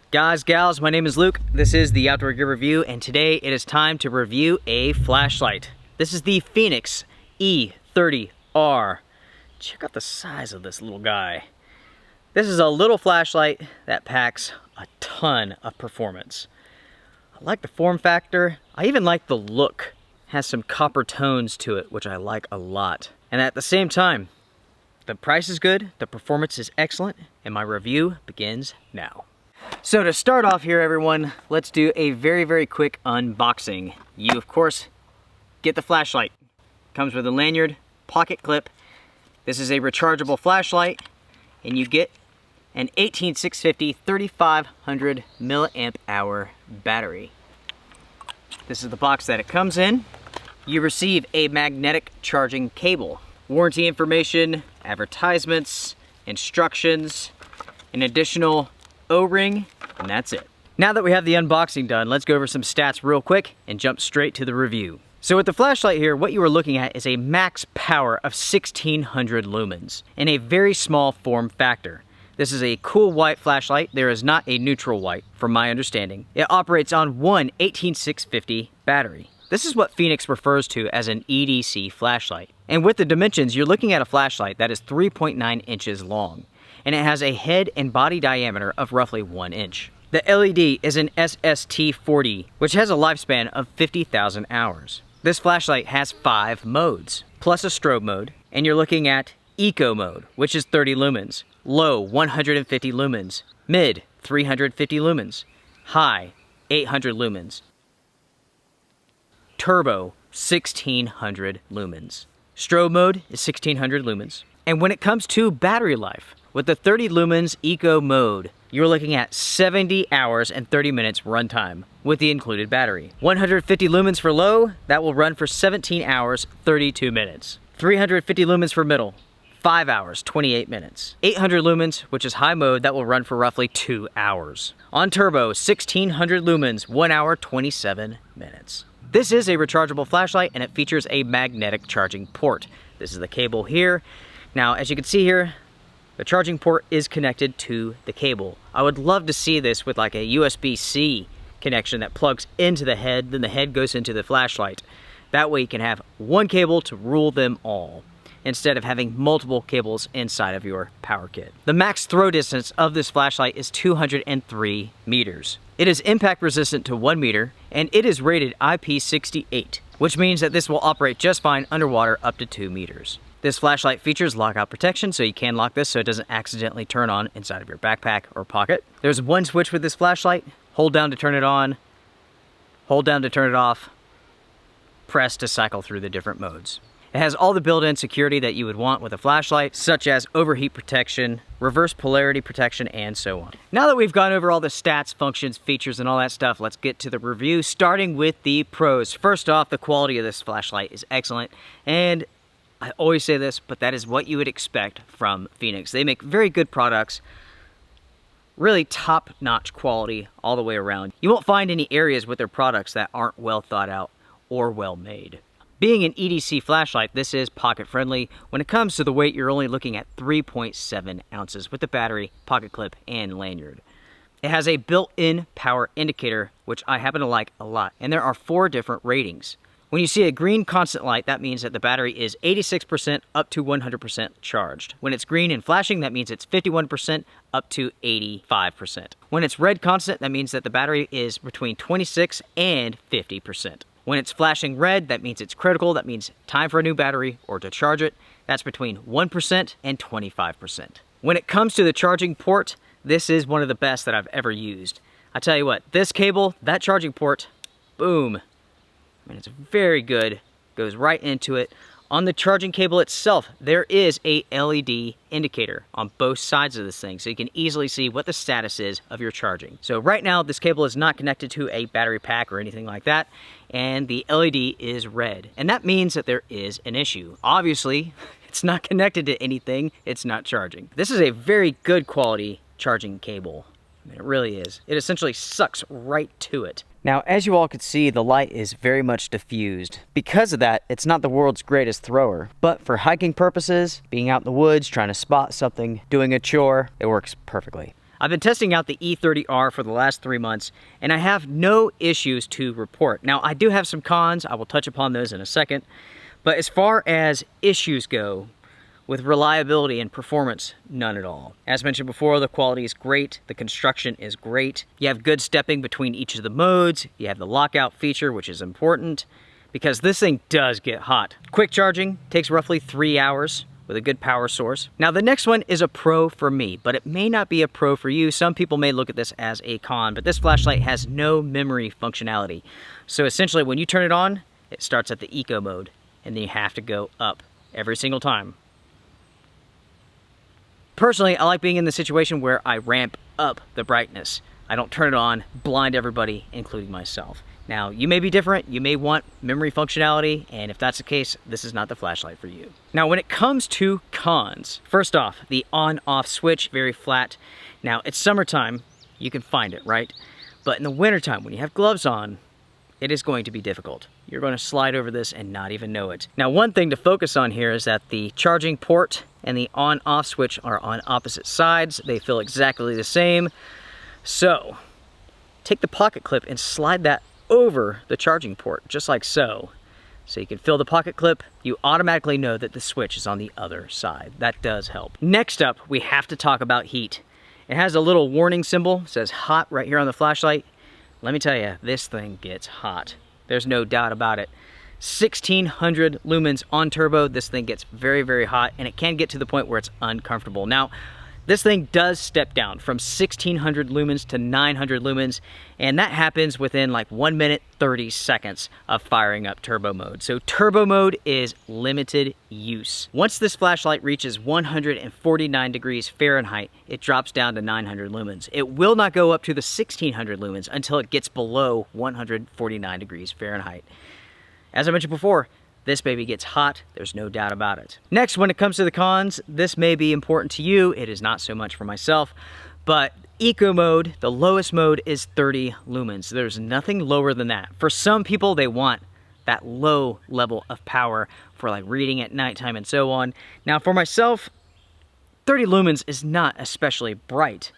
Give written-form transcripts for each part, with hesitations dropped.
Guys, gals, my name is Luke. This is the Outdoor Gear Review, and today it is time to review a flashlight. This is the Fenix E30R. Check out the size of this little guy. This is a little flashlight that packs a ton of performance. I like the form factor. I even like the look. It has some copper tones to it, which I like a lot. And at the same time, the price is good, the performance is excellent, and my review begins now. So to start off here, everyone, let's do a very quick unboxing. You, of course, get the flashlight. Comes with a lanyard, pocket clip. This is a rechargeable flashlight, and you get an 18650-3500 milliamp hour battery. This is the box that it comes in. You receive a magnetic charging cable, warranty information, advertisements, instructions, an additional O-ring, and that's it. Now that we have the unboxing done, let's go over some stats real quick and jump straight to the review. So with the flashlight here, what you are looking at is a max power of 1600 lumens in a very small form factor. This is a cool white flashlight. There is not a neutral white, from my understanding. It operates on one 18650 battery. This is what Fenix refers to as an EDC flashlight. And with the dimensions, you're looking at a flashlight that is 3.9 inches long. And it has a head and body diameter of roughly 1 inch. The LED is an SST40, which has a lifespan of 50,000 hours. This flashlight has 5 modes, plus a strobe mode, and you're looking at Eco mode, which is 30 lumens, low 150 lumens, mid 350 lumens, high 800 lumens, turbo 1600 lumens. Strobe mode is 1600 lumens. And when it comes to battery life, with the 30 lumens Eco mode, you're looking at 70 hours and 30 minutes runtime with the included battery. 150 lumens for low, that will run for 17 hours, 32 minutes. 350 lumens for middle, 5 hours, 28 minutes. 800 lumens, which is high mode, that will run for roughly 2 hours. On turbo, 1600 lumens, 1 hour, 27 minutes. This is a rechargeable flashlight, and it features a magnetic charging port. This is the cable here. Now, as you can see here, the charging port is connected to the cable. I would love to see this with like a USB-C connection that plugs into the head, then the head goes into the flashlight. That way you can have one cable to rule them all, instead of having multiple cables inside of your power kit. The max throw distance of this flashlight is 203 meters. It is impact resistant to 1 meter, and it is rated IP68, which means that this will operate just fine underwater up to 2 meters. This flashlight features lockout protection, so you can lock this so it doesn't accidentally turn on inside of your backpack or pocket. There's one switch with this flashlight. Hold down to turn it on, hold down to turn it off, press to cycle through the different modes. It has all the built-in security that you would want with a flashlight, such as overheat protection, reverse polarity protection, and so on. Now that we've gone over all the stats, functions, features, and all that stuff, let's get to the review, starting with the pros. First off, the quality of this flashlight is excellent, and I always say this, but that is what you would expect from Fenix. They make very good products, really top-notch quality all the way around. You won't find any areas with their products that aren't well thought out or well made. Being an EDC flashlight, this is pocket friendly. When it comes to the weight, you're only looking at 3.7 ounces with the battery, pocket clip, and lanyard. It has a built-in power indicator, which I happen to like a lot, and there are 4 different ratings. When you see a green constant light, that means that the battery is 86% up to 100% charged. When it's green and flashing, that means it's 51% up to 85%. When it's red constant, that means that the battery is between 26 and 50%. When it's flashing red, that means it's critical. That means time for a new battery or to charge it. That's between 1% and 25%. When it comes to the charging port, this is one of the best that I've ever used. I tell you what, this cable, that charging port, boom. I mean, it's very good, goes right into it. On the charging cable itself, there is a LED indicator on both sides of this thing, so you can easily see what the status is of your charging. So right now, this cable is not connected to a battery pack or anything like that, and the LED is red. And that means that there is an issue. Obviously, it's not connected to anything, it's not charging. This is a very good quality charging cable. I mean, it really is. It essentially sucks right to it. Now, as you all could see, the light is very much diffused. Because of that, it's not the world's greatest thrower. But for hiking purposes, being out in the woods, trying to spot something, doing a chore, it works perfectly. I've been testing out the E30R for the last 3 months, and I have no issues to report. Now, I do have some cons. I will touch upon those in a second. But as far as issues go, with reliability and performance, none at all. As mentioned before, the quality is great, the construction is great. You have good stepping between each of the modes. You have the lockout feature, which is important, because this thing does get hot. Quick charging takes roughly 3 hours. With a good power source. Now the next one is a pro for me, but it may not be a pro for you. Some people may look at this as a con, but this flashlight has no memory functionality. So essentially when you turn it on, it starts at the eco mode, and then you have to go up every single time. Personally, I like being in the situation where I ramp up the brightness. I don't turn it on, blind everybody, including myself. Now, you may be different, you may want memory functionality, and if that's the case, this is not the flashlight for you. Now, when it comes to cons, first off, the on-off switch, very flat. Now, it's summertime, you can find it, right? But in the wintertime, when you have gloves on, it is going to be difficult. You're going to slide over this and not even know it. Now, one thing to focus on here is that the charging port and the on-off switch are on opposite sides. They feel exactly the same. So, take the pocket clip and slide that over the charging port, just like so. So you can fill the pocket clip, you automatically know that the switch is on the other side. That does help. Next up, we have to talk about heat. It has a little warning symbol, it says hot right here on the flashlight. Let me tell you, this thing gets hot. There's no doubt about it. 1600 lumens on turbo, this thing gets very, very hot, and it can get to the point where it's uncomfortable. Now, this thing does step down from 1600 lumens to 900 lumens, and that happens within like 1 minute 30 seconds of firing up turbo mode. So turbo mode is limited use. Once this flashlight reaches 149 degrees Fahrenheit, it drops down to 900 lumens. It will not go up to the 1600 lumens until it gets below 149 degrees Fahrenheit. As I mentioned before, this baby gets hot, there's no doubt about it. Next, when it comes to the cons, this may be important to you, it is not so much for myself, but eco mode, the lowest mode is 30 lumens. There's nothing lower than that. For some people, they want that low level of power for like reading at nighttime and so on. Now for myself, 30 lumens is not especially bright,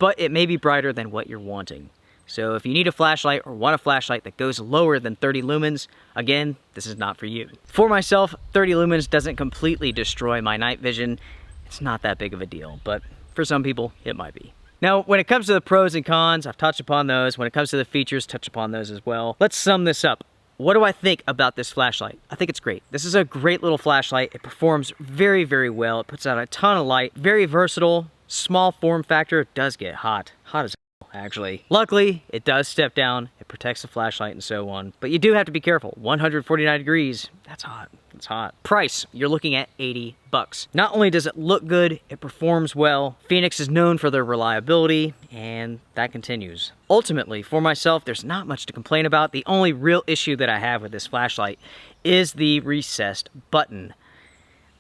but it may be brighter than what you're wanting. So if you need a flashlight or want a flashlight that goes lower than 30 lumens, again, this is not for you. For myself, 30 lumens doesn't completely destroy my night vision. It's not that big of a deal, but for some people, it might be. Now, when it comes to the pros and cons, I've touched upon those. When it comes to the features, touch upon those as well. Let's sum this up. What do I think about this flashlight? I think it's great. This is a great little flashlight. It performs very, very well. It puts out a ton of light. Very versatile. Small form factor. It does get hot. Hot as actually. Luckily, it does step down, it protects the flashlight and so on, but you do have to be careful. 149 degrees, that's hot, it's hot. Price, you're looking at 80 bucks. Not only does it look good, it performs well. Fenix is known for their reliability, and that continues. Ultimately, for myself, there's not much to complain about. The only real issue that I have with this flashlight is the recessed button.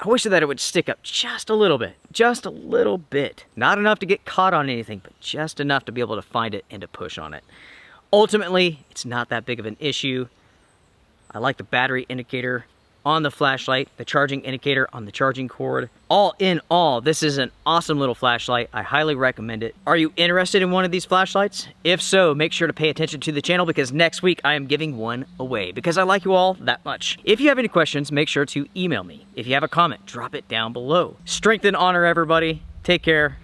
I wish that it would stick up just a little bit. Just a little bit. Not enough to get caught on anything, but just enough to be able to find it and to push on it. Ultimately, it's not that big of an issue. I like the battery indicator on the flashlight, the charging indicator on the charging cord. All in all, this is an awesome little flashlight. I highly recommend it. Are you interested in one of these flashlights? If so, make sure to pay attention to the channel because next week I am giving one away because I like you all that much. If you have any questions, make sure to email me. If you have a comment, drop it down below. Strength and honor, everybody. Take care.